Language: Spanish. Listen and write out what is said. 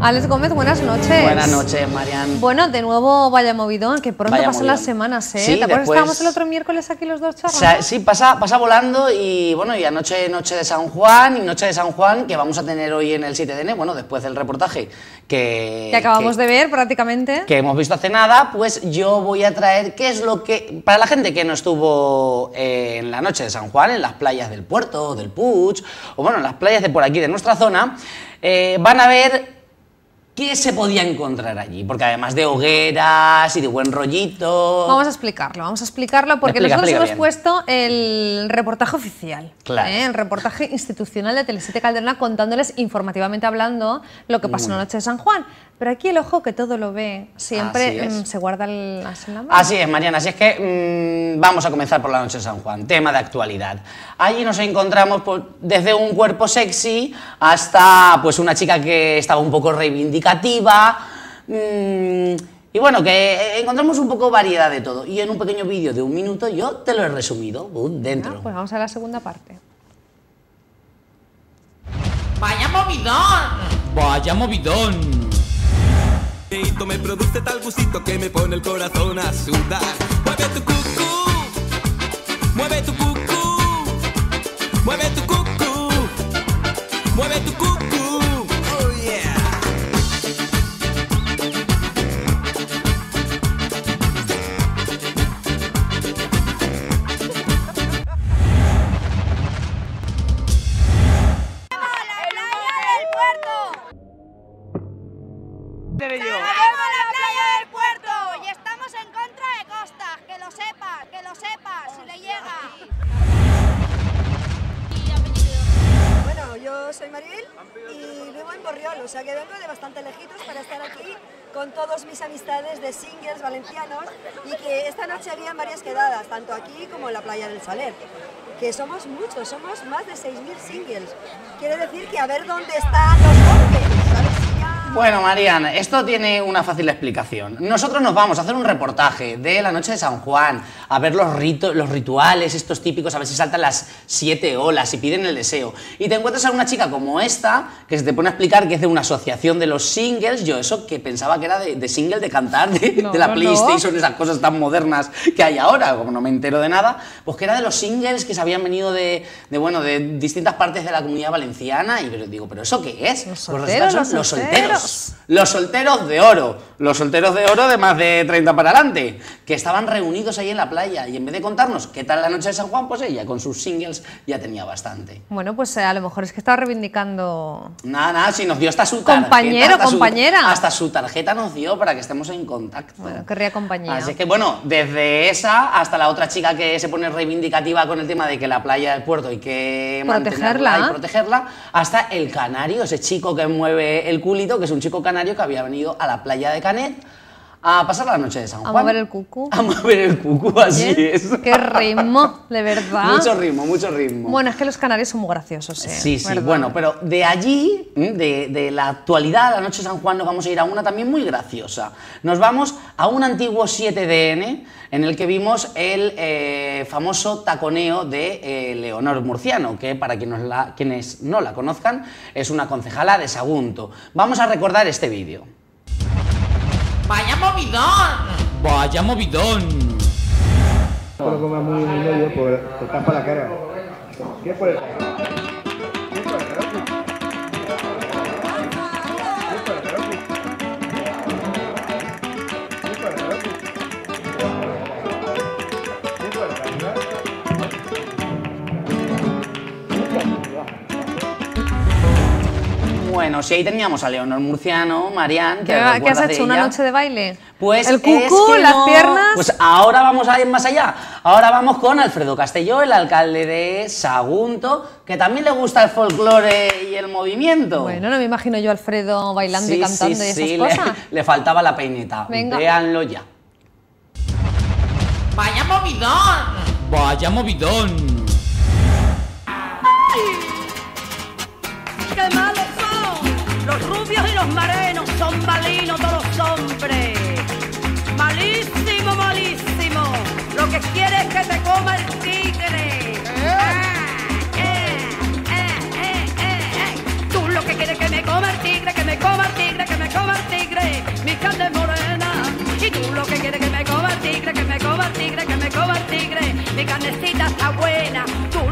Alex Gómez, buenas noches. Buenas noches, Marian. Bueno, de nuevo vaya movidón, que pronto pasan las semanas, ¿eh? Sí, ¿te acuerdas después... que estábamos el otro miércoles aquí los dos charlando? O sea, sí, pasa volando y bueno, y anoche noche de San Juan y noche de San Juan que vamos a tener hoy en el 7DN, bueno, después del reportaje que acabamos de ver prácticamente. Que hemos visto hace nada, pues yo voy a traer qué es lo que, para la gente que no estuvo en la noche de San Juan, en las playas del Puerto, del Puig, o bueno, en las playas de por aquí, de nuestra zona, van a ver ¿qué se podía encontrar allí? Porque además de hogueras y de buen rollito... Vamos a explicarlo porque nosotros hemos puesto el reportaje oficial, claro. El reportaje institucional de Tele7 Calderona contándoles informativamente hablando lo que pasó en la noche de San Juan. Pero aquí el ojo que todo lo ve siempre se guarda en la mano. Así es, Mariana, así es que vamos a comenzar por la noche de San Juan, tema de actualidad. Allí nos encontramos pues, desde un cuerpo sexy hasta pues una chica que estaba un poco reivindicativa y bueno, que encontramos un poco variedad de todo. Y en un pequeño vídeo de 1 minuto yo te lo he resumido dentro. Pues vamos a la segunda parte. ¡Vaya movidón! ¡Vaya movidón! Me produce tal gustito que me pone el corazón a sudar. Mueve tu cucú, mueve tu cucú, mueve tu cucú, mueve tu cucú. Oh yeah. ¡Sabemos la playa del Puerto! Y estamos en contra de Costas, que lo sepas, si le llega. Bueno, yo soy Maribel y vivo en Borriol, o sea que vengo de bastante lejitos para estar aquí con todos mis amistades de singles valencianos y que esta noche habían varias quedadas, tanto aquí como en la playa del Saler. Que somos muchos, somos más de 6.000 singles. Quiere decir que a ver dónde están los hombres, ¿sabes? Bueno, Mariana, esto tiene una fácil explicación. Nosotros nos vamos a hacer un reportaje de la noche de San Juan, a ver los rituales, estos típicos, a ver si saltan las 7 olas y piden el deseo. Y te encuentras a una chica como esta, que se te pone a explicar que es de una asociación de los singles. Yo eso que pensaba que era de single, de cantar, de la PlayStation, esas cosas tan modernas que hay ahora, como no me entero de nada, pues que era de los singles que se habían venido de distintas partes de la Comunidad Valenciana. Y digo, ¿pero eso qué es? Los solteros, pues los solteros. Los solteros de oro, de más de 30 para adelante, que estaban reunidos ahí en la playa y en vez de contarnos qué tal la noche de San Juan, pues ella con sus singles ya tenía bastante. Bueno, pues a lo mejor es que estaba reivindicando... Nada, si nos dio hasta su tarjeta. Compañera. Hasta su tarjeta nos dio para que estemos en contacto. Bueno, querría compañía. Así que bueno, desde esa hasta la otra chica que se pone reivindicativa con el tema de que la playa del puerto hay que mantenerla y protegerla, hasta el canario, ese chico que mueve el culito, que es un chico canario que había venido a la playa de Canet a pasar la noche de San Juan. A mover el cucú. A mover el cucú, así es. Qué ritmo, de verdad. Mucho ritmo. Bueno, es que los canarios son muy graciosos, ¿eh? Sí, bueno, pero de allí, de la actualidad, la noche de San Juan, nos vamos a ir a una también muy graciosa. Nos vamos a un antiguo 7DN en el que vimos el famoso taconeo de Leonor Murciano, que para quienes no la conozcan, es una concejala de Sagunto. Vamos a recordar este vídeo. ¡Vaya movidón! ¡Vaya movidón! No lo comas muy en medio, pues te tapa la cara. ¿Qué es por el Bueno, si ahí teníamos a Leonor Murciano, Marian... ¿Qué has hecho? ¿Una noche de baile? Pues el cucú, las piernas... Pues ahora vamos a ir más allá. Ahora vamos con Alfredo Castelló, el alcalde de Sagunto, que también le gusta el folclore y el movimiento. Bueno, no me imagino yo a Alfredo bailando y cantando y esas cosas. Le faltaba la peineta. Venga. Véanlo ya. ¡Vaya movidón! ¡Vaya movidón! ¡Qué malos son! Los rubios y los morenos son malinos todos los hombres. Malísimo, malísimo. Lo que quiere es que te coma el tigre. Tú lo que quieres es que me coma el tigre, que me coma el tigre, que visita está buena, tú